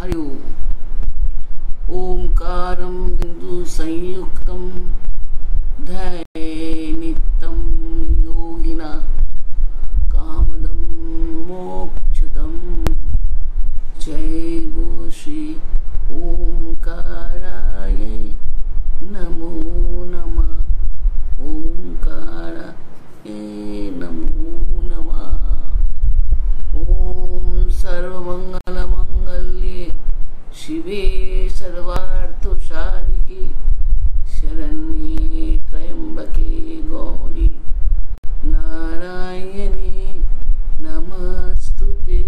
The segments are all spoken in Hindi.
हरि ओंकारं बिंदु संयुक्तं ध्यायेन्नित्यं योगिना कामदं मोक्षदं। जय गो श्री ओंकाराय नमो नमः। ओंकाराय नमो नमः। ओम सर्वमंगलमंगल्ये शिवे सर्वार्थसाधिके शरण्ये त्र्यंबके गौरी नारायणे नमस्तुते।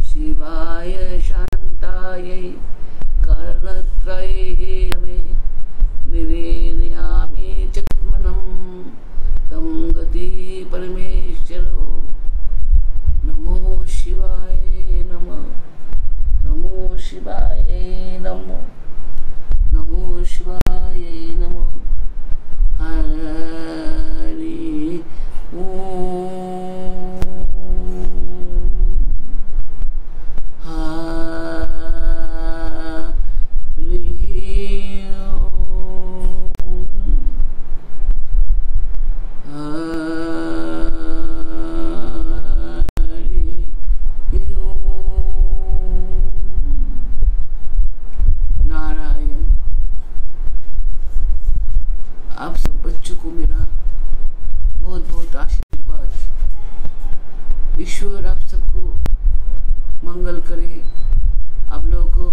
शिवाय शांताय कारणत्रये मे निवेदयामि चत्मनं तं गति परमेश्वरो। नमो शिवाय नमः। नमो शिवाय नमः। नमो शिवाय नमः। हरि ओम। आप सब बच्चों को मेरा बहुत बहुत आशीर्वाद। ईश्वर आप सबको मंगल करे, आप लोगों को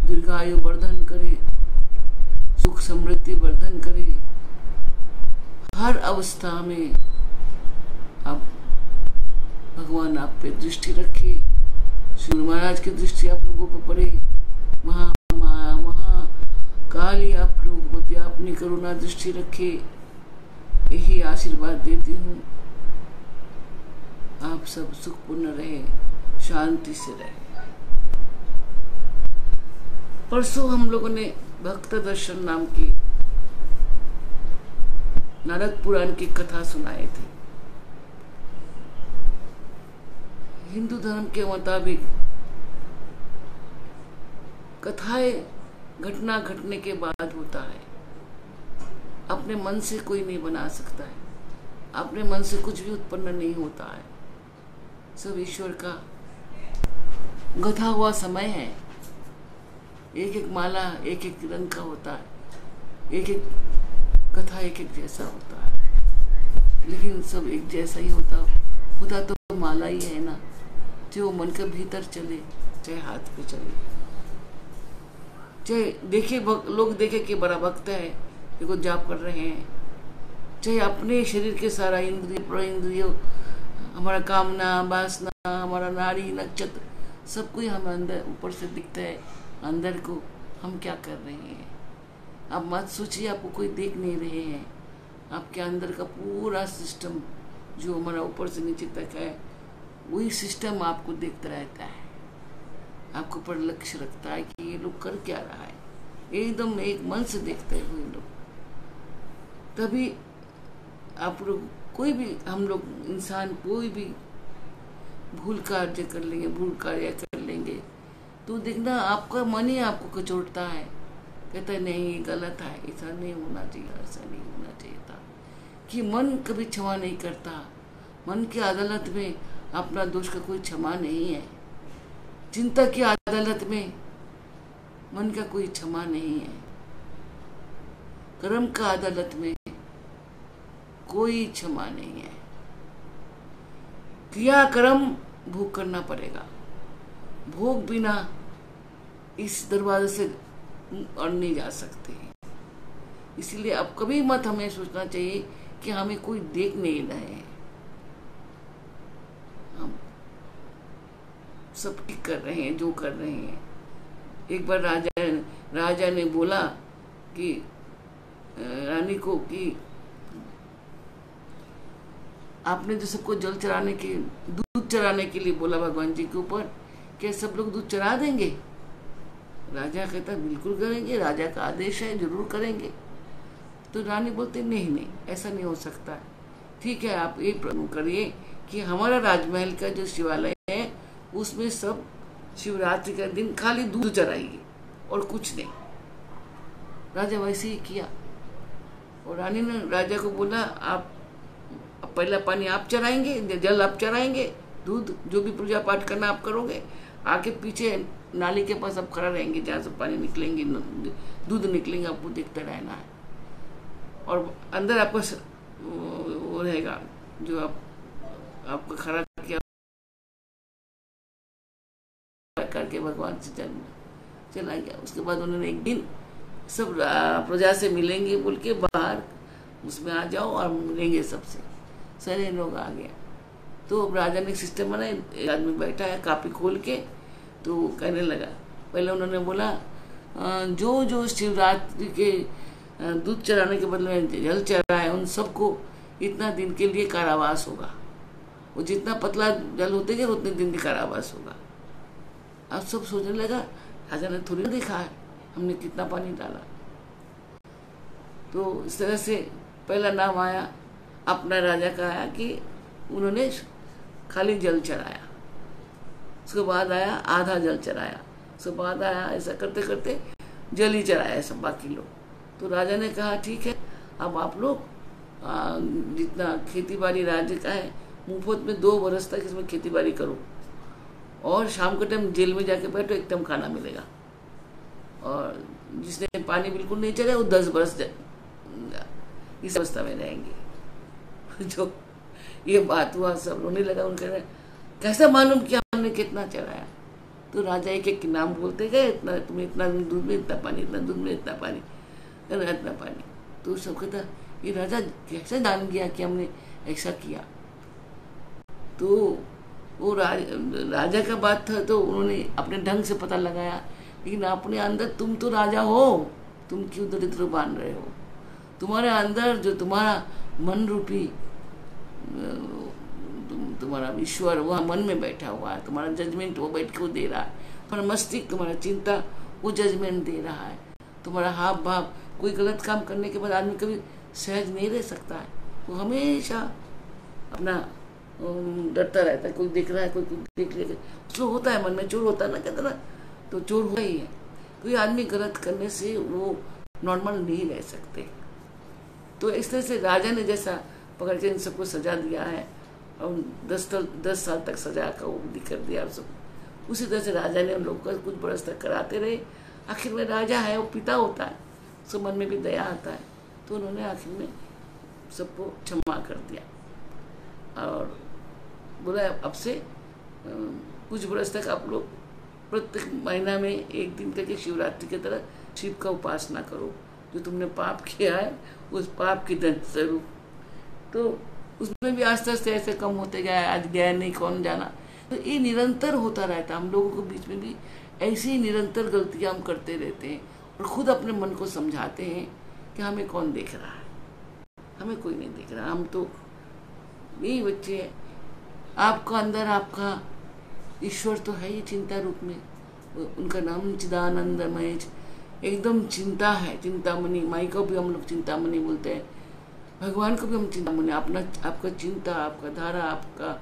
दीर्घायु वर्धन करे, सुख समृद्धि वर्धन करे। हर अवस्था में आप भगवान आप पे दृष्टि रखे, सूर्य महाराज की दृष्टि आप लोगों पर पड़े। काली आप लोग मत अपनी करुणा दृष्टि रखे, यही आशीर्वाद देती हूँ। आप सब सुखपूर्ण रहे, शांति से रहे। परसों हम लोगों ने भक्त दर्शन नाम की नारद पुराण की कथा सुनाए थे। हिंदू धर्म के मुताबिक कथाएं घटना घटने के बाद होता है। अपने मन से कोई नहीं बना सकता है, अपने मन से कुछ भी उत्पन्न नहीं होता है। सब ईश्वर का गधा हुआ समय है। एक एक माला एक एक रंग का होता है, एक एक कथा एक एक जैसा होता है, लेकिन सब एक जैसा ही होता तो माला ही है ना, जो मन के भीतर चले, चाहे हाथ पे चले, चाहे देखे लोग देखे कि बड़ा भक्त है, देखो जाप कर रहे हैं, चाहे अपने शरीर के सारा इंद्रिय प्रेंद्रिय, हमारा कामना वासना, हमारा नाड़ी नक्षत्र सब कुछ हमें अंदर ऊपर से दिखता है। अंदर को हम क्या कर रहे हैं आप मत सोचिए, आपको कोई देख नहीं रहे हैं। आपके अंदर का पूरा सिस्टम जो हमारा ऊपर से नीचे तक है, वही सिस्टम आपको देखता रहता है, आपको पर लक्ष्य रखता है कि ये लोग कर क्या रहा है। एकदम एक मन से देखते हैं वो लोग। तभी आप लोग कोई भी, हम लोग इंसान कोई भी भूल कार्य कर लेंगे, भूल कार्य कर लेंगे तो देखना आपका मन ही आपको कचोटता है, कहता है नहीं ये गलत है, ऐसा नहीं होना चाहिए, ऐसा नहीं होना चाहिए था। कि मन कभी क्षमा नहीं करता। मन की अदालत में अपना दोष का कोई क्षमा नहीं है। चिंता की अदालत में मन का कोई क्षमा नहीं है। कर्म का अदालत में कोई क्षमा नहीं है। क्रिया कर्म भोग करना पड़ेगा। भोग बिना इस दरवाजे से और नहीं जा सकते। इसलिए अब कभी मत हमें सोचना चाहिए कि हमें कोई देख नहीं रहे हैं, हम सब ठीक कर रहे हैं जो कर रहे हैं। एक बार राजा ने बोला कि रानी को कि आपने जो सबको जल चढ़ाने के दूध चढ़ाने के लिए बोला भगवान जी के ऊपर, क्या सब लोग दूध चढ़ा देंगे? राजा कहता बिल्कुल करेंगे, राजा का आदेश है, जरूर करेंगे। तो रानी बोलते नहीं नहीं ऐसा नहीं हो सकता। ठीक है, आप ये प्रश्न करिए कि हमारा राजमहल का जो शिवालय है उसमें सब शिवरात्रि का दिन खाली दूध चढ़ाएंगे और कुछ नहीं। राजा वैसे ही किया और रानी ने राजा को बोला, आप पहला पानी आप चढ़ाएंगे, जल आप चढ़ाएंगे, दूध जो भी पूजा पाठ करना आप करोगे, आके पीछे नाली के पास आप खड़ा रहेंगे, जहाँ से पानी निकलेंगे, दूध निकलेंगे, आपको देखते रहना है। और अंदर आपका वो रहेगा जो आपको खड़ा किया करके भगवान से चला गया। उसके बाद उन्होंने एक दिन सब प्रजा से मिलेंगे बोल के बाहर उसमें आ जाओ और मिलेंगे सबसे। सारे लोग आ गए तो राजा ने सिस्टम बनाया, एक आदमी बैठा है कापी खोल के, तो कहने लगा। पहले उन्होंने बोला जो जो शिवरात्रि के दूध चढ़ाने के बदले में जल चढ़ाए उन सबको इतना दिन के लिए कारावास होगा। वो जितना पतला जल होते गए उतने दिन के कारावास होगा। अब सब सोचने लगा राजा ने थोड़ी देखा है हमने कितना पानी डाला। तो इस तरह से पहला नाम आया अपना राजा का आया कि उन्होंने खाली जल चढ़ाया, उसके बाद आया आधा जल चढ़ाया, उसके बाद आया ऐसा करते करते जल ही चढ़ाया सब बाकी लोग। तो राजा ने कहा ठीक है, अब आप लोग जितना खेती बाड़ी राज्य का है मुफ्त में 2 बरस तक इसमें खेती बाड़ी करो और शाम के टाइम जेल में जाके बैठो, एक टाइम खाना मिलेगा। और जिसने पानी बिल्कुल नहीं चढ़ा वो 10 बरस इस अवस्था में रहेंगे। जो ये बात हुआ सब रोने लगा, उनके कैसे मालूम किया हमने कितना चढ़ाया। तो राजा एक एक नाम बोलते गए, इतना तुम्हें इतना दूध में इतना पानी, इतना दूध में इतना पानी, इतना पानी। तो सब कहता ये राजा कैसे जान गया कि हमने ऐसा किया। तो वो राजा का बात था तो उन्होंने अपने ढंग से पता लगाया, लेकिन अपने अंदर तुम तो राजा हो, तुम क्यों दरिद्र बांध रहे हो। तुम्हारे अंदर जो तुम्हारा मन रूपी तुम्हारा ईश्वर वहाँ मन में बैठा हुआ है, तुम्हारा जजमेंट वो बैठ के वो दे रहा है, तुम्हारा मस्तिष्क तुम्हारा चिंता वो जजमेंट दे रहा है। तुम्हारा हाव भाव, कोई गलत काम करने के बाद आदमी कभी सहज नहीं रह सकता है, वो हमेशा अपना डरता रहता है। कोई देख रहा है, कोई देख लेगा, उसको होता है मन में चोर होता है ना, कहते ना, तो चोर होता ही है। कोई आदमी गलत करने से वो नॉर्मल नहीं रह सकते। तो इस तरह से राजा ने जैसा पकड़ के इन सबको सजा दिया है और 10 साल तक सजा का वो भी कर दिया सब, उसी तरह से राजा ने उन लोगों का कुछ बरस तक कराते रहे। आखिर में राजा है वो पिता होता है, उसके मन में भी दया आता है, तो उन्होंने आखिर में सबको क्षमा कर दिया और बोला अब से कुछ बरस तक आप लोग प्रत्येक महीना में एक दिन करके शिवरात्रि की तरह शिव का उपासना करो, जो तुमने पाप किया है उस पाप की दंड स्वरूप। तो उसमें भी आस्ते आस्ते ऐसे कम होते गया, आज गया नहीं कौन जाना। तो ये निरंतर होता रहता, हम लोगों को बीच में भी ऐसी निरंतर गलतियां हम करते रहते हैं और खुद अपने मन को समझाते हैं कि हमें कौन देख रहा है, हमें कोई नहीं देख रहा, हम तो यही बच्चे हैं। आपका अंदर आपका ईश्वर तो है ही चिंता रूप में, उनका नाम चिदानंदमय, एकदम चिंता है, चिंतामणि। माई को भी हम लोग चिंतामणि बोलते हैं, भगवान को भी हम चिंतामणि। अपना आपका चिंता, आपका धारा, आपका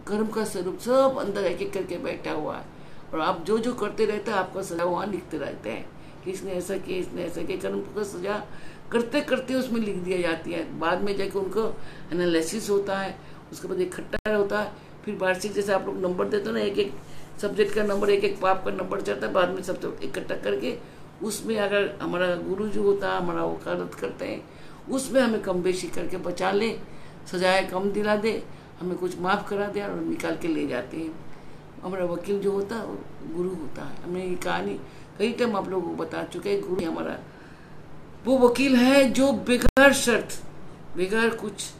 कर्म का स्वरूप सब अंदर एक एक करके बैठा हुआ है और आप जो जो करते रहते हैं आपका सजा वहाँ लिखते रहते हैं कि इसने ऐसा किया, इसने ऐसा किया। कर्म का सजा करते करते उसमें लिख दिया जाती है, बाद में जाके उनको एनालिसिस होता है, उसके बाद इकट्ठा होता है, फिर वार्षिक जैसे आप लोग नंबर देते हो ना, एक एक सब्जेक्ट का नंबर, एक एक पाप का नंबर चढ़ता है, बाद में सब इकट्ठा करके उसमें अगर हमारा गुरु जो होता है हमारा वकालत करते हैं, उसमें हमें कम बेशी करके बचा ले, सजाएं कम दिला दे, हमें कुछ माफ़ करा दे और निकाल के ले जाते हैं। हमारा वकील जो होता है वो गुरु होता है। हमने ये कहानी कई टाइम आप लोगों को बता चुके हैं। गुरु हमारा वो वकील है जो बेकार शर्त, बेकार कुछ,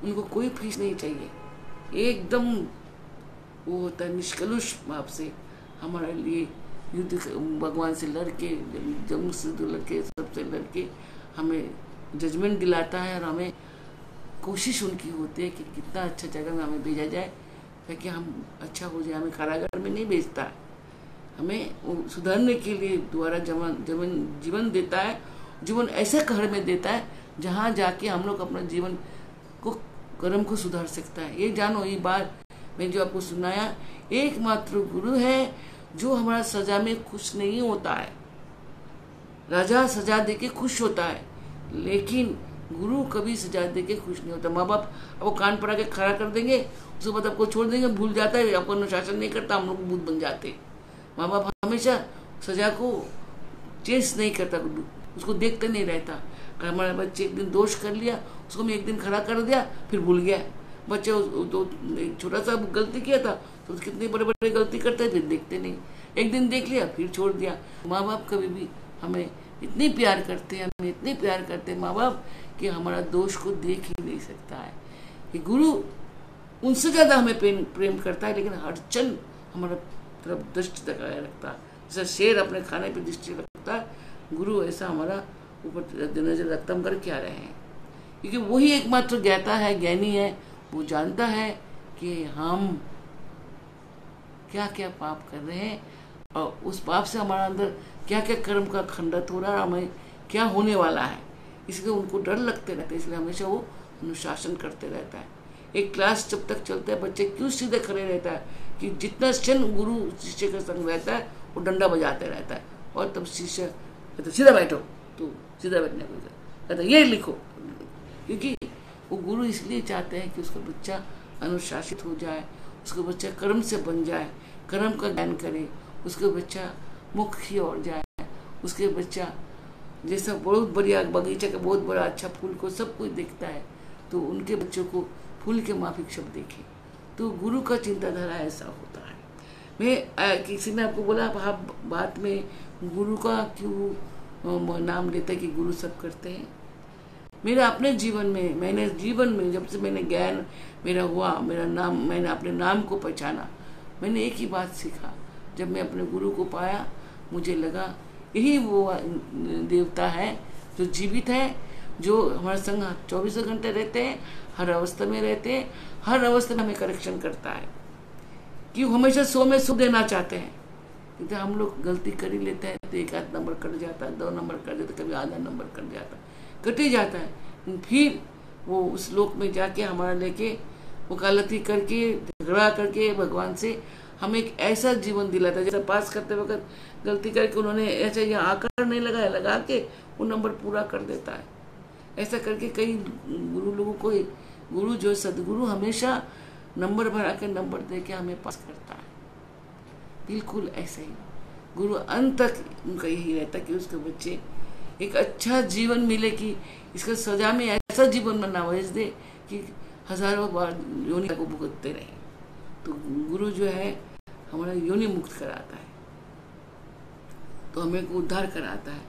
उनको कोई फीस नहीं चाहिए, एकदम वो होता है निष्कलुष भाव से हमारे लिए युद्ध भगवान से लड़के, जम से लड़के, सबसे लड़के हमें जजमेंट दिलाता है और हमें कोशिश उनकी होती है कि कितना अच्छा जगह में हमें भेजा जाए ताकि हम अच्छा हो जाए। हमें कारागार में नहीं भेजता है, हमें सुधारने के लिए दोबारा जीवन देता है। जीवन ऐसे घर में देता है जहाँ जाके हम लोग अपना जीवन को कर्म को सुधार सकता है। ये जानो, ये बात मैं जो आपको सुनाया, एकमात्र गुरु है जो हमारा सजा में खुश नहीं होता है। राजा सजा देके खुश होता है, लेकिन गुरु कभी सजा देके खुश नहीं होता। माँ बाप आपको कान पड़ा के खड़ा कर देंगे, उसके बाद आपको छोड़ देंगे, भूल जाता है, आपको अनुशासन नहीं करता, हम लोग भूत बन जाते हैं। माँ बाप हमेशा सजा को चेस नहीं करता, उसको देखते नहीं रहता। अगर हमारे बच्चे एक दिन दोष कर लिया, उसको मैं एक दिन खड़ा कर दिया, फिर भूल गया। बच्चे छोटा सा गलती किया था तो कितनी बड़े बड़े गलती करते हैं, फिर देखते नहीं। एक दिन देख लिया, फिर छोड़ दिया। माँ बाप कभी भी हमें इतनी प्यार करते हैं, हमें इतने प्यार करते हैं माँ बाप, कि हमारा दोष को देख ही नहीं सकता है। कि गुरु उनसे ज़्यादा हमें प्रेम करता है, लेकिन हर क्षण हमारा तरफ दृष्टि लगाए रखता है। जैसा शेर अपने खाने पर दृष्टि रखता है, गुरु ऐसा हमारा ऊपर नजर रखता, हम कर क्या रहे हैं। क्योंकि वही एकमात्र ज्ञाता है, ज्ञानी है, वो जानता है कि हम क्या क्या पाप कर रहे हैं और उस पाप से हमारा अंदर क्या क्या कर्म का खंडित हो रहा है, हमें क्या होने वाला है। इसलिए उनको डर लगते रहते हैं, इसलिए हमेशा वो अनुशासन करते रहता है। एक क्लास जब तक चलता है, बच्चे क्यों सीधे खड़े रहता है कि जितना क्षण गुरु शिष्य का संग रहता है वो डंडा बजाते रहता है, और तब शिष्य कहते सीधा बैठो, तो सीधा बैठने को कहता ये लिखो। क्योंकि वो गुरु इसलिए चाहते हैं कि उसका बच्चा अनुशासित हो जाए, उसका बच्चा कर्म से बन जाए, कर्म का ज्ञान करे, उसका बच्चा मुख की ओर जाए, उसके बच्चा जैसा बहुत बढ़िया बगीचा का बहुत बड़ा अच्छा फूल को सब कुछ देखता है, तो उनके बच्चों को फूल के माफिक सब देखे। तो गुरु का चिंताधारा ऐसा होता है। मैं किसी ने आपको बोला आप बात में गुरु का क्यों नाम लेता है कि गुरु सब करते हैं। मेरा अपने जीवन में, मैंने जीवन में जब से मैंने ज्ञान मेरा हुआ, मेरा नाम, मैंने अपने नाम को पहचाना, मैंने एक ही बात सीखा। जब मैं अपने गुरु को पाया, मुझे लगा यही वो देवता है जो जीवित है, जो हमारे संग 24 घंटे रहते हैं, हर अवस्था में रहते हैं, हर अवस्था में हमें करेक्शन करता है। कि हमेशा 100 में 100 देना चाहते हैं। क्योंकि हम लोग गलती कर ही लेते हैं, तो 1 आध नंबर कट जाता है, 2 नंबर कट जाता है, कभी आधा नंबर कट जाता है, कट ही जाता है। फिर वो उस लोक में जाके हमारा लेके वकालती करके, झगड़ा करके भगवान से हमें एक ऐसा जीवन दिलाता है। जैसा पास करते वक्त गलती करके उन्होंने ऐसा यहाँ आकर नहीं लगाया, लगा के वो नंबर पूरा कर देता है। ऐसा करके कई गुरु लोगों को, गुरु जो सदगुरु हमेशा नंबर भरा के नंबर दे के हमें पास करता है। बिल्कुल ऐसा ही गुरु अंत तक उनका यही रहता कि उसके बच्चे एक अच्छा जीवन मिले, कि इसका सजा में ऐसा जीवन में नवाज दे कि हजारों बार योनि को भुगतते रहे। तो गुरु जो है हमारा योनि मुक्त कराता है, तो हमें को उद्धार कराता है।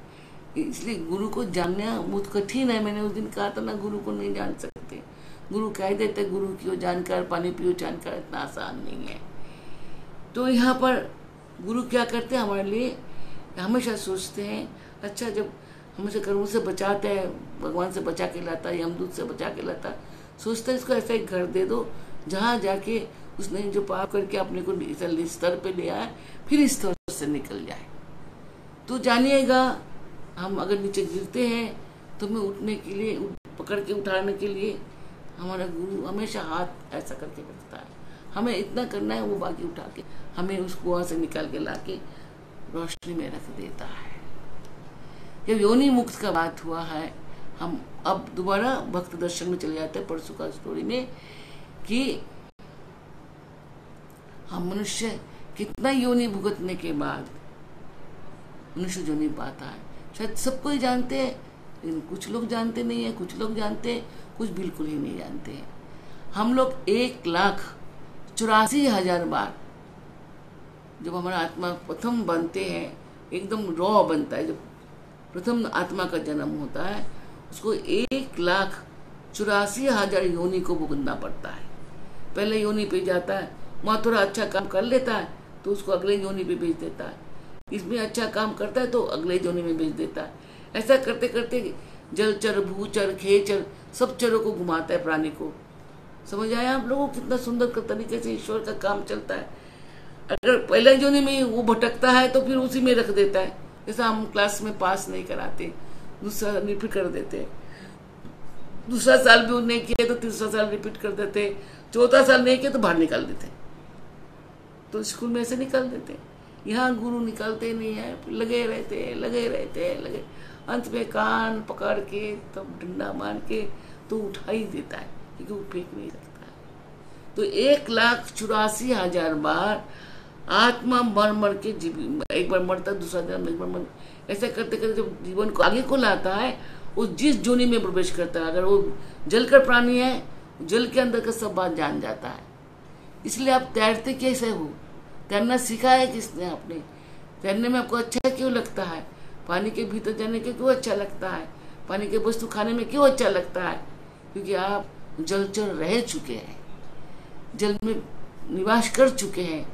इसलिए गुरु को जानना बहुत कठिन है। मैंने उस दिन कहा था ना, गुरु को नहीं जान सकते। गुरु कह देते गुरु की जानकर पानी पियो जानकर, इतना आसान नहीं है। तो यहाँ पर गुरु क्या करते हैं हमारे लिए, हमेशा सोचते हैं अच्छा, जब हमेशा कर्मों से बचाते हैं, भगवान से बचा के लाता है, यमदूत से बचा के लाता है, सोचते हैं इसको ऐसा एक घर दे दो जहाँ जाके उसने जो पाप करके अपने को इस स्तर पे ले आया, फिर इस स्तर से निकल जाए। तो जानिएगा, हम अगर नीचे गिरते हैं तो हमें उठने के लिए, पकड़ के उठाने के लिए हमारा गुरु हमेशा हाथ ऐसा करके रखता है। हमें इतना करना है, वो बाकी उठा के हमें उस कुआं से निकाल के लाके रोशनी में रख देता है। जब योनि मुक्त का बात हुआ है, हम अब दोबारा भक्त दर्शन में चले जाते हैं, परसों का स्टोरी में, कि हम मनुष्य कितना योनि भुगतने के बाद मनुष्य योनि पाता है। शायद सबको ही जानते हैं, लेकिन कुछ लोग जानते नहीं है, कुछ लोग जानते हैं, कुछ बिल्कुल ही नहीं जानते हैं। हम लोग 1,84,000 बार, जब हमारा आत्मा प्रथम बनते हैं, एकदम रॉ बनता है, जब प्रथम आत्मा का जन्म होता है, उसको 1,84,000 योनि को भुगतना पड़ता है। पहले योनि पे जाता है, वहाँ थोड़ा अच्छा काम कर लेता है तो उसको अगले योनि पे भेज देता है, इसमें अच्छा काम करता है तो अगले योनि में भेज देता है। ऐसा करते करते जलचर, भूचर, खेचर सब चरों को घुमाता है, प्राणी को। समझ आया आप लोगों को कितना सुंदर तरीके से ईश्वर का काम चलता है। अगर पहले योनि में वो भटकता है तो फिर उसी में रख देता है। जैसा हम क्लास में पास नहीं कराते, दूसरा निर्फिर कर देते हैं, दूसरा साल भी नहीं किया तो तीसरा साल रिपीट कर देते, चौथा साल नहीं किया तो बाहर निकाल देते। तो स्कूल में ऐसे निकाल देते। यहाँ गुरु निकालते नहीं है, लगे रहते। अंत में कान पकड़ के तब डंडा मार के तो उठा ही देता है, क्योंकि वो फेंक नहीं सकता है। तो 1,84,000 बार आत्मा मर मर के एक बार मरता दूसरा जन्म, एक बार मर, ऐसा करते करते जब जीवन को आगे को लाता है, वो जिस जोनी में प्रवेश करता है। अगर वो जलकर प्राणी है, जल के अंदर का सब बात जान जाता है। इसलिए आप तैरते कैसे हो? तैरना सीखा है किसने? आपने। तैरने में आपको अच्छा क्यों लगता है? पानी के भीतर जाने के क्यों अच्छा लगता है? पानी के वस्तु खाने में क्यों अच्छा लगता है? क्योंकि आप जलचर रह चुके हैं, जल में निवास कर चुके हैं,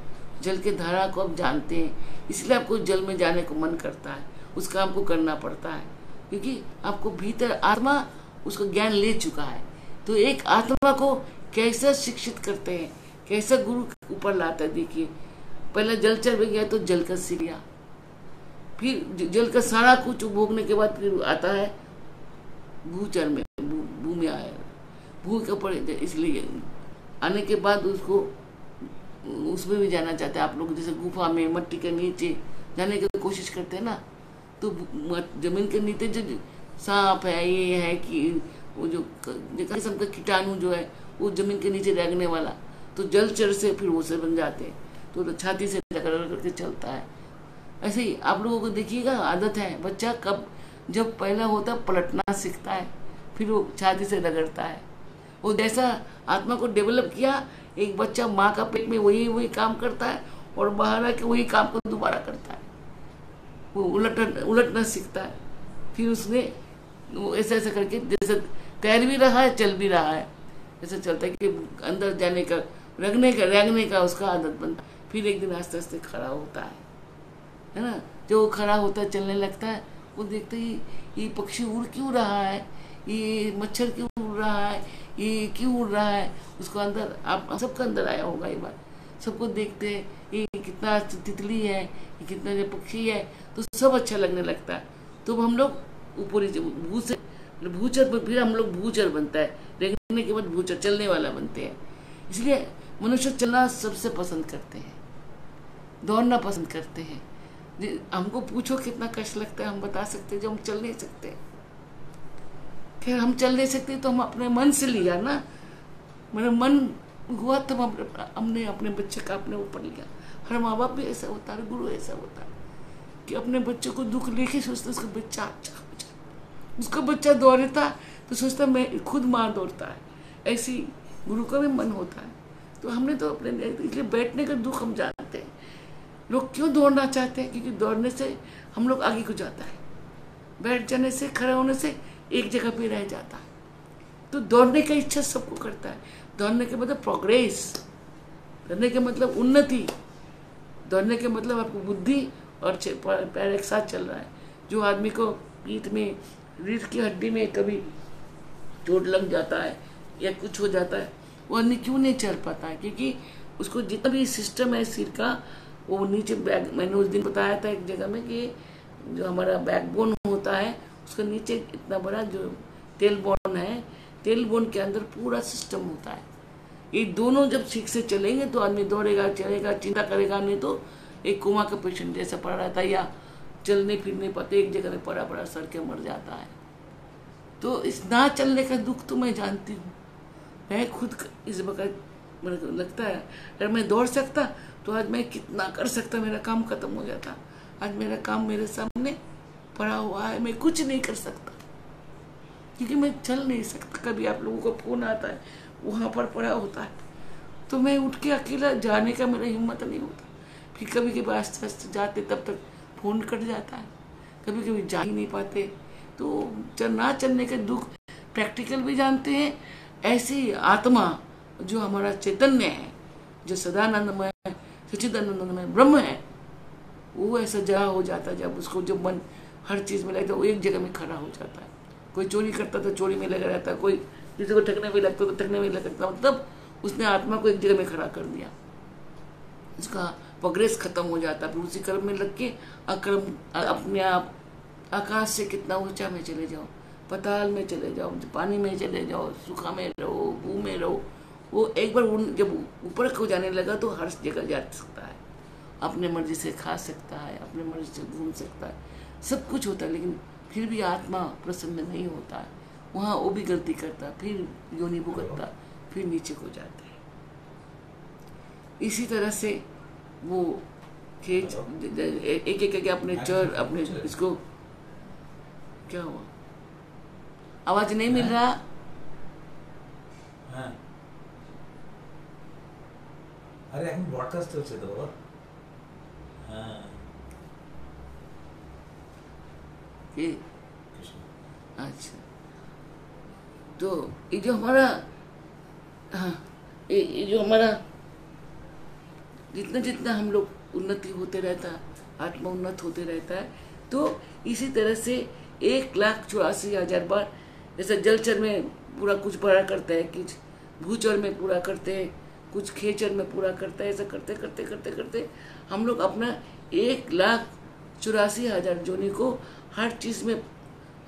जल के धारा को आप जानते हैं। इसलिए आपको जल में जाने को मन करता है, उस काम को करना पड़ता है, क्योंकि आपको भीतर आत्मा उसको ज्ञान ले चुका है। तो एक आत्मा को कैसे शिक्षित करते हैं, कैसे गुरु ऊपर लाता है। देखिए, पहले जलचर में गया तो जल का सीख लिया, फिर जल का सारा कुछ भोगने के बाद फिर आता है भूचर में, भू में आया, भू के ऊपर। इसलिए आने के बाद उसको उसमें भी जाना चाहते हैं आप लोग। जैसे गुफा में मट्टी के नीचे जाने की कोशिश करते हैं ना, तो जमीन के नीचे जो सांप है, ये है कि वो जो किस्म का कीटाणु जो है वो जमीन के नीचे रगने वाला, तो जलचर से फिर वो से बन जाते हैं। तो छाती से रगड़ करके चलता है। ऐसे ही आप लोगों को देखिएगा, आदत है, बच्चा कब जब पहला होता पलटना सीखता है, फिर वो छाती से रगड़ता है। वो जैसा आत्मा को डेवलप किया, एक बच्चा माँ का पेट में वही काम करता है और बाहर आके वही काम को दोबारा करता है। वो उलटना सीखता है। फिर उसने वो ऐसा करके जैसे तैर भी रहा है, चल भी रहा है, ऐसा चलता है कि अंदर जाने का, रगने का उसका आदत बनता है। फिर एक दिन आस्ते आस्ते खड़ा होता है ना। जब वो खड़ा होता है, चलने लगता है, वो देखते ही ये पक्षी उड़ क्यों रहा है, ये मच्छर क्यों उड़ रहा है, ये क्यों उड़ रहा है। उसको अंदर, आप सबका अंदर आया होगा ये बात। सबको देखते हैं, ये कितना तितली है, ये कितना जो पक्षी है, तो सब अच्छा लगने लगता है। तो हम लोग ऊपरी भूचर, फिर हम लोग भूचर बनता है, रेंगने के बाद भूचर, चलने वाला बनते हैं। इसलिए मनुष्य चलना सबसे पसंद करते हैं, दौड़ना पसंद करते हैं। हमको पूछो कितना कष्ट लगता है, हम बता सकते हैं, जो हम चल नहीं सकते। खैर, हम चल नहीं सकते तो हम अपने मन से लिया ना, मेरा मन हुआ तब हमने अपने बच्चे का अपने ऊपर लिया। हर माँ बाप भी ऐसा होता है, गुरु ऐसा होता है कि अपने बच्चे को दुख लेके सोचते उसका बच्चा अच्छा हो जाए। उसका बच्चा दौड़ता तो सोचता मैं खुद माँ दौड़ता है। ऐसी गुरु का भी मन होता है। तो हमने तो अपने, इसलिए बैठने का दुख हम जानते हैं। लोग क्यों दौड़ना चाहते हैं? क्योंकि दौड़ने से हम लोग आगे को जाता है, बैठ जाने से, खड़ा होने से एक जगह पे रह जाता है। तो दौड़ने का इच्छा सबको करता है। दौड़ने के मतलब प्रोग्रेस, दौड़ने के मतलब उन्नति, दौड़ने के मतलब आपको बुद्धि और पैर एक साथ चल रहा है। जो आदमी को पीठ में, रीढ़ की हड्डी में कभी चोट लग जाता है या कुछ हो जाता है, वो आदमी क्यों नहीं चल पाता है? क्योंकि उसको जितना भी सिस्टम है सिर का, वो नीचे बैक, मैंने उस दिन बताया था एक जगह में कि जो हमारा बैकबोन होता है उसका नीचे इतना बड़ा जो टेल बोन है, टेल बोन के अंदर पूरा सिस्टम होता है। ये दोनों जब ठीक से चलेंगे तो आदमी दौड़ेगा, चलेगा, चिंता करेगा, नहीं तो एक कोमा का पेशेंट जैसा पड़ा रहता है, या चलने फिर नहीं पाते, एक जगह में पड़ा सर के मर जाता है। तो इस ना चलने का दुख तो मैं जानती हूँ। मैं खुद इस वक्त मुझे लगता है अगर मैं दौड़ सकता तो आज मैं कितना कर सकता, मेरा काम खत्म हो जाता। आज मेरा काम मेरे सामने पड़ा हुआ है, मैं कुछ नहीं कर सकता क्योंकि मैं चल नहीं सकता। कभी आप लोगों को फोन आता है, वहाँ पर पड़ा होता है, तो मैं उठ के अकेला जाने का मेरा हिम्मत नहीं होता। फिर कभी कभी आस्ते आस्ते जाते तब तक फोन कट जाता है, कभी कभी जा ही नहीं पाते। तो ना चलने के दुख प्रैक्टिकल भी जानते हैं। ऐसी आत्मा जो हमारा चैतन्य है, जो सदानंदमय, सच्चिदानंदमय ब्रह्म है, वो ऐसा जगह हो जाता है जब उसको, जब मन हर चीज़ में लगता है वो एक जगह में खड़ा हो जाता है। कोई चोरी करता तो चोरी में लगा रहता है, कोई किसी को ठगने में लगता तो ठगने में लगता, मतलब उसने आत्मा को एक जगह में खड़ा कर दिया, उसका प्रोग्रेस खत्म हो जाता है। फिर उसी कर्म में लग के अकर्म अपने आप आकाश से कितना ऊंचा में चले जाओ, पताल में चले जाओ, पानी में चले जाओ, सूखा में रहो, भू में रहो, वो एक बार जब ऊपर को जाने लगा तो हर जगह जा सकता है, अपने मर्जी से खा सकता है, अपने मर्जी से घूम सकता है, सब कुछ होता है। लेकिन फिर भी आत्मा प्रसन्न नहीं होता है, वहाँ वो भी गलती करता है, फिर योनि भुगतता, फिर नीचे को जाते हैं। इसी तरह से वो खेच एक एक अपने चर अपने इसको क्या हुआ, आवाज नहीं मिल रहा। अरे এখন ব্রডকাস্ট হচ্ছে তো বাবা। अच्छा, तो ये जो हमारा ये जो हमारा जितना जितना हम लोग उन्नति होते रहता है, आत्मा उन्नत होते रहता है, तो इसी तरह से 1,84,000 बार, जैसे जलचर में पूरा कुछ बड़ा करते हैं, कुछ भूचर में पूरा करते हैं, कुछ खेचर में पूरा करता है, ऐसा करते करते करते करते हम लोग अपना 1,84,000 जोनी को हर चीज़ में,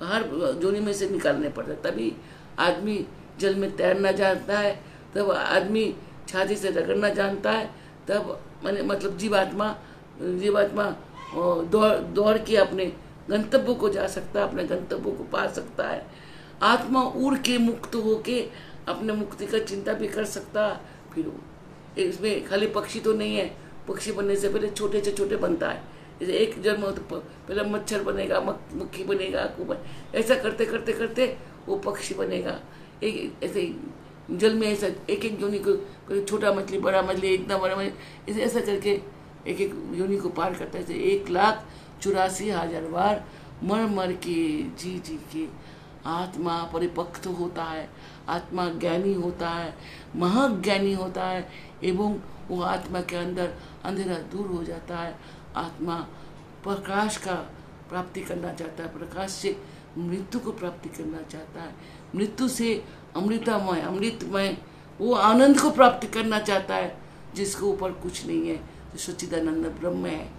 हर जोनी में से निकालने पड़ता है। तभी आदमी जल में तैरना जानता है, तब आदमी छाती से रगड़ना जानता है, तब मतलब जीवात्मा दौड़ के अपने गंतव्य को जा सकता है, अपने गंतव्य को पा सकता है। आत्मा उड़ के मुक्त होके अपने मुक्ति का चिंता भी कर सकता है। फिर इसमें खाली पक्षी तो नहीं है, पक्षी बनने से पहले छोटे से छोटे बनता है। जैसे एक जन्म हो तो पहले मच्छर बनेगा, मक्खी बनेगा, ऐसा करते करते करते वो पक्षी बनेगा। एक ऐसे जल में ऐसा एक एक योनि को, छोटा मछली, बड़ा मछली, इतना बड़ा मछली, ऐसा करके एक एक योनि को पार करता है। 1,84,000 बार मर मर के जी जी के आत्मा परिपक्व होता है, आत्मा ज्ञानी होता है, महाज्ञानी होता है, एवं वो आत्मा के अंदर अंधेरा दूर हो जाता है। आत्मा प्रकाश का प्राप्ति करना चाहता है, प्रकाश से मृत्यु को प्राप्ति करना चाहता है, मृत्यु से अमृतमय वो आनंद को प्राप्त करना चाहता है, जिसके ऊपर कुछ नहीं है, जो सच्चिदानंद ब्रह्म है,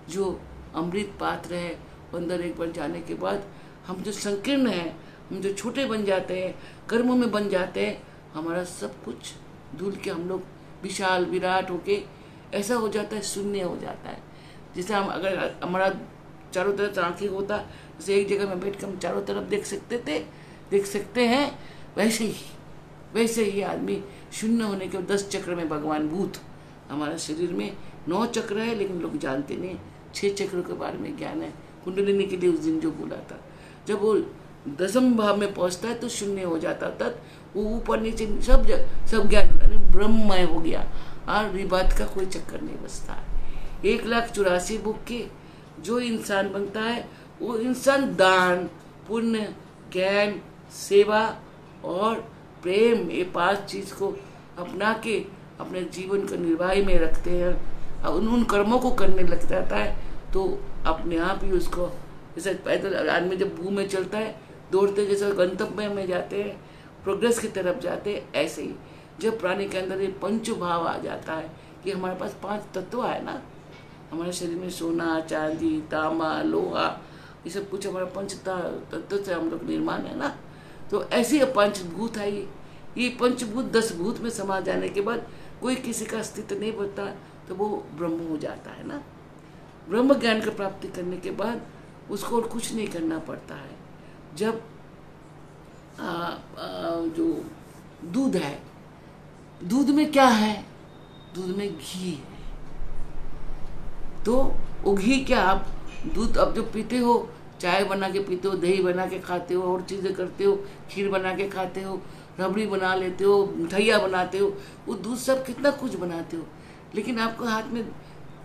जो अमृत पात्र है। अंदर एक बार जाने के बाद हम जो संकीर्ण है, हम जो छोटे बन जाते हैं, कर्मों में बन जाते हैं, हमारा सब कुछ धुल के हम लोग विशाल विराट होके ऐसा हो जाता है, शून्य हो जाता है। जैसे हम अगर हमारा चारों तरफ आंखें होता, जैसे एक जगह में बैठ कर हम चारों तरफ देख सकते हैं, वैसे ही आदमी शून्य होने के 10 चक्र में भगवान भूत, हमारा शरीर में 9 चक्र है, लेकिन लोग जानते नहीं, 6 चक्रों के बारे में ज्ञान है। कुंडलिनी के लिए उस दिन जो बोला था, जब वो 10वें भाव में पहुंचता है तो शून्य हो जाता, तब वो ऊपर नीचे सब ज्ञान ब्रह्ममय हो गया, और बात का कोई चक्कर नहीं बचता है। 1,84,000 बुक के जो इंसान बनता है, वो इंसान दान, पुण्य, ज्ञान, सेवा और प्रेम, ये 5 चीज को अपना के अपने जीवन को निर्वाही में रखते हैं, और उन कर्मों को करने लग जाता है, तो अपने आप ही उसको, जैसे पैदल आदमी जब भू में चलता है, दौड़ते जैसे गंतव्य में जाते हैं, प्रोग्रेस की तरफ जाते हैं, ऐसे ही जब प्राणी के अंदर ये 5 भाव आ जाता है कि हमारे पास 5 तत्व है ना, हमारे शरीर में सोना, चांदी, तांबा, लोहा, ये सब कुछ हमारा 5 तत्व से हम लोग निर्माण है ना, तो ऐसे ही 5 भूत है। ये 5 भूत 10 भूत में समा जाने के बाद कोई किसी का अस्तित्व नहीं बचता, तो वो ब्रह्म हो जाता है ना। ब्रह्म ज्ञान की प्राप्ति करने के बाद उसको और कुछ नहीं करना पड़ता है। जब जो दूध है, दूध में क्या है, दूध में घी है, तो वो घी क्या, आप दूध अब जो पीते हो, चाय बना के पीते हो, दही बना के खाते हो, और चीज़ें करते हो, खीर बना के खाते हो, रबड़ी बना लेते हो, मिठाइयाँ बनाते हो, वो दूध सब कितना कुछ बनाते हो, लेकिन आपको हाथ में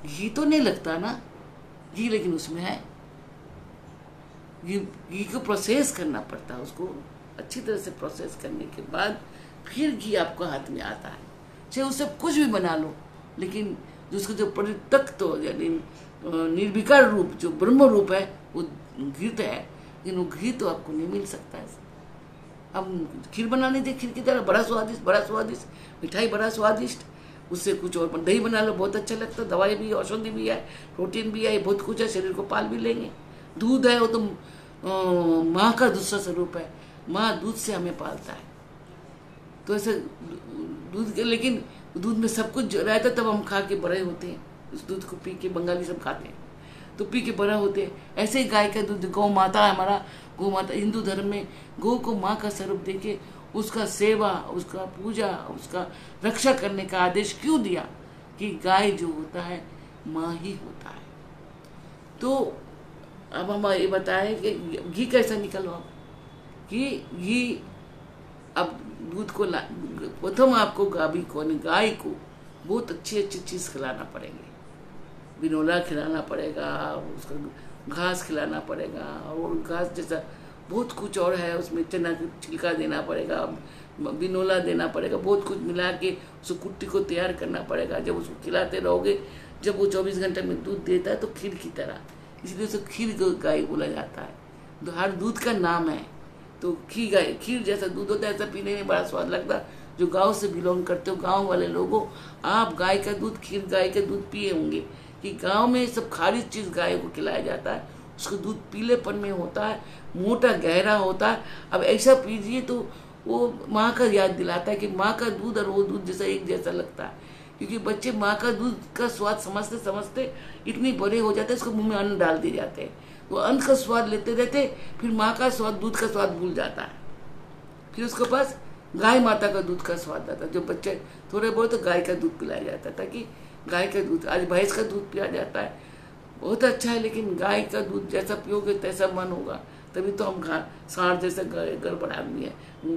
घी तो नहीं लगता ना, घी लेकिन उसमें है। घी को प्रोसेस करना पड़ता है, उसको अच्छी तरह से प्रोसेस करने के बाद फिर घी आपको हाथ में आता है। चाहे उससे कुछ भी बना लो, लेकिन जिसको जो परित्यक्त यानी निर्विकार रूप, जो ब्रह्म रूप है, वो घृत है, लेकिन वो घी तो आपको नहीं मिल सकता है। अब खीर बनाने दे, खीर की तरह बड़ा स्वादिष्ट, मिठाई बड़ा स्वादिष्ट, उससे कुछ और दही बना लो, बहुत अच्छा लगता है, दवाई भी, औषधि भी है, प्रोटीन भी है, बहुत कुछ है, शरीर को पाल भी लेंगे। दूध है, वो तो माँ का दूसरा स्वरूप है। माँ दूध से हमें पालता है। तो ऐसे दूध के, लेकिन दूध में सब कुछ जो रहता है तब हम खा के बड़े होते हैं। उस दूध को पी के बंगाली सब खाते हैं तो पी के बड़ा होते हैं। ऐसे ही गाय का दूध, गौ माता है हमारा, गौ माता हिंदू धर्म में गौ को माँ का स्वरूप देके उसका सेवा, उसका पूजा, उसका रक्षा करने का आदेश क्यों दिया कि गाय जो होता है माँ ही होता है। तो अब हम ये बताएं कि घी कैसे निकलवा, कि घी अब दूध को प्रथम आपको गाय को बहुत अच्छी चीज खिलाना पड़ेंगे। बिनोला खिलाना पड़ेगा, उसका घास खिलाना पड़ेगा, और घास जैसा बहुत कुछ और है, उसमें चना का छिलका देना पड़ेगा, बिनोला देना पड़ेगा, बहुत कुछ मिला के उसको कुट्टी को तैयार करना पड़ेगा। जब उसको खिलाते रहोगे, जब वो 24 घंटे में दूध देता है तो खीर की तरह, इसलिए उसे खीर गाय बोला जाता है। तो हर दूध का नाम है। तो खीर जैसा दूध होता है, ऐसा पीने में बड़ा स्वाद लगता है। जो गांव से बिलोंग करते हो, गांव वाले लोगों, आप गाय का दूध, खीर गाय का दूध पिए होंगे कि गांव में सब खारिज चीज गाय को खिलाया जाता है। उसका दूध पीलेपन में होता है, मोटा गहरा होता है। अब ऐसा पीजिए तो वो माँ का याद दिलाता है कि माँ का दूध और वो दूध जैसा एक जैसा लगता है। क्योंकि बच्चे माँ का दूध का स्वाद समझते समझते इतनी बड़े हो जाते हैं, उसको मुंह में अन्न डाल दिए जाते हैं। वो अन्न का स्वाद लेते रहते, फिर माँ का स्वाद, दूध का स्वाद भूल जाता है। फिर उसके पास गाय माता का दूध का स्वाद आता है। जो बच्चे थोड़े बहुत तो गाय का दूध पिलाया जाता है, ताकि गाय का दूध, आज भैंस का दूध पिया जाता है, बहुत अच्छा है, लेकिन गाय का दूध जैसा पियोगे तैसा मन होगा। तभी तो हम सांड जैसा गड़बड़ आदमी है,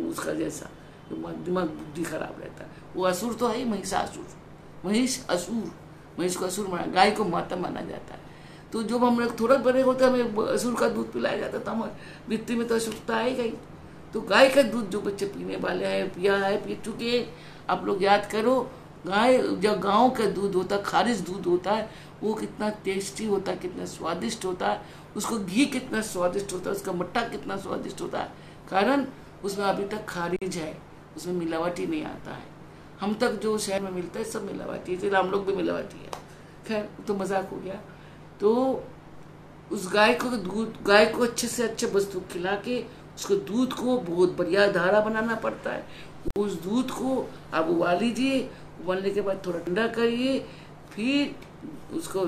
उसका जैसा दिमाग बुद्धि खराब रहता है। वो असुर तो है ही, महिषासुर, महिष असुर, महिष को असुर माना, गाय को माता माना जाता है। तो जब हम लोग थोड़ा बड़े होते हमें असुर का दूध पिलाया जाता था, हमारे वृत्ति में तो असुरता आएगा ही। तो गाय का दूध जो बच्चे पीने वाले हैं, पिया है, पी चुके हैं, आप लोग याद करो। गाय जब गाँव का दूध होता है, खारिज दूध होता है, वो कितना टेस्टी होता है, कितना स्वादिष्ट होता है। उसको घी कितना स्वादिष्ट होता है, उसका मट्ठा कितना स्वादिष्ट होता है, कारण उसमें अभी तक खारिज है, उसमें मिलावटी नहीं आता है। हम तक जो शहर में मिलता है सब मिलावटी है, इसलिए हम लोग भी मिलावटी है। खैर तो मजाक हो गया। तो उस गाय को अच्छे से अच्छे वस्तु खिला के उसको दूध को बहुत बढ़िया धारा बनाना पड़ता है। उस दूध को आप उबाल लीजिए, उबालने के बाद थोड़ा ठंडा करिए, फिर उसको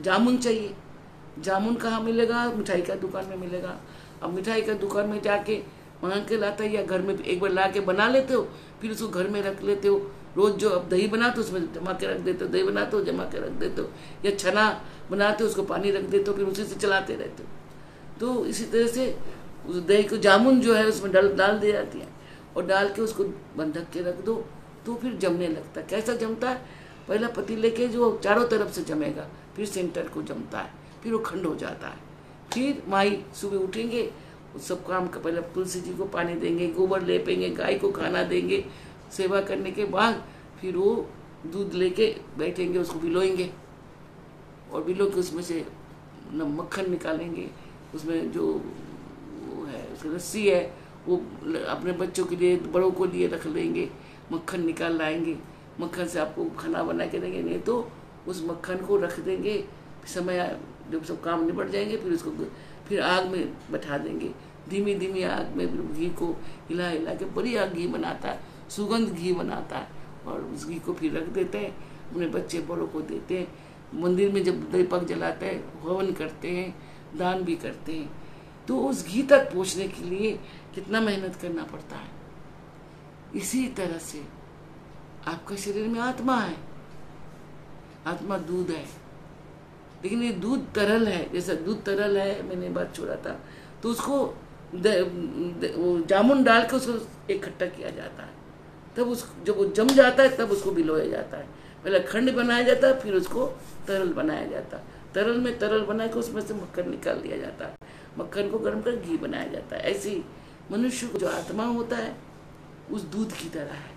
जामुन चाहिए। जामुन कहाँ मिलेगा? मिठाई का दुकान में मिलेगा। अब मिठाई का दुकान में जाके मांग के लाता है, या घर में एक बार ला के बना लेते हो, फिर उसको घर में रख लेते हो। रोज जो अब दही बनाते हो उसमें जमा के रख देते हो, दही बनाते हो जमा के रख देते हो, या छना बनाते हो उसको पानी रख देते हो, फिर उसी से चलाते रहते हो। तो इसी तरह से उस दही को, जामुन जो है उसमें डाल दी जाती है, और डाल के उसको बंधक के रख दो, तो फिर जमने लगता है। कैसा जमता है? पहला पतीले के जो चारों तरफ से जमेगा, फिर सेंटर को जमता है, फिर वो खंड हो जाता है। फिर माई सुबह उठेंगे, सब काम का पहले तुलसी जी को पानी देंगे, गोबर लेपेंगे, गाय को खाना देंगे, सेवा करने के बाद फिर वो दूध लेके बैठेंगे, उसको भिलोएंगे, और भिलो के उसमें से मक्खन निकालेंगे। उसमें जो वो है, उसकी रस्सी है, वो अपने बच्चों के लिए, बड़ों को लिए रख लेंगे, मक्खन निकाल लाएंगे। मक्खन से आपको खाना बना के देंगे, नहीं तो उस मक्खन को रख देंगे। समय जब सब काम निपट जाएंगे, फिर उसको फिर आग में बैठा देंगे, धीमी धीमी आग में घी को हिला हिला के बढ़िया घी बनाता है, सुगंध घी बनाता है, और उस घी को फिर रख देते हैं, अपने बच्चे बड़ों को देते हैं। मंदिर में जब दीपक जलाते हैं, हवन करते हैं, दान भी करते हैं। तो उस घी तक पहुँचने के लिए कितना मेहनत करना पड़ता है। इसी तरह से आपका शरीर में आत्मा है, आत्मा दूध है, लेकिन ये दूध तरल है। जैसा दूध तरल है, मैंने बात छोड़ा था, तो उसको वो जामुन डाल के उसको इकट्ठा किया जाता है, तब जब वो जम जाता है तब उसको भिलोया जाता है। पहले खंड बनाया जाता है, फिर उसको तरल बनाया जाता है। तरल में तरल बना के उसमें से मक्खन निकाल दिया जाता है, मक्खन को गर्म कर घी बनाया जाता है। ऐसे ही मनुष्य को जो आत्मा होता है उस दूध की तरह है,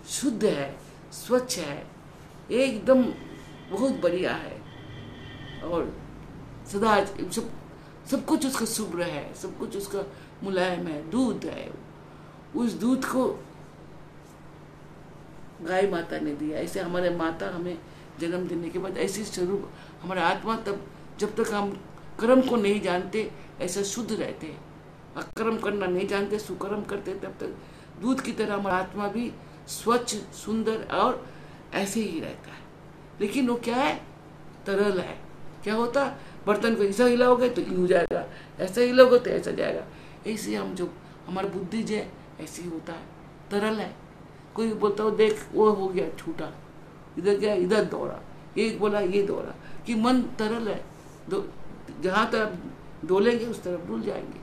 शुद्ध है, स्वच्छ है, एकदम बहुत बढ़िया है, और सदा सब कुछ उसका शुभ्र है, सब कुछ उसका मुलायम है, दूध है। उस दूध को गाय माता ने दिया। ऐसे हमारे माता हमें जन्म देने के बाद ऐसी स्वरूप हमारा आत्मा, तब जब तक हम कर्म को नहीं जानते ऐसे शुद्ध रहते हैं, अकर्म करना नहीं जानते, सुकर्म करते, तब तक दूध की तरह हमारा आत्मा भी स्वच्छ, सुंदर और ऐसे ही रहता है। लेकिन वो क्या है, तरल है। क्या होता, बर्तन को ऐसा हिलाओगे तो यूं जाएगा, ऐसा हिलाओगे तो ऐसा जाएगा। ऐसे हम जो हमारा बुद्धि जो है ऐसे ही होता है, तरल है। कोई बोलता हो देख वो हो गया छूटा, इधर गया इधर दौड़ा, एक बोला ये दौड़ा, कि मन तरल है, जहाँ तरफ डोलेंगे उस तरफ डुल जाएंगे।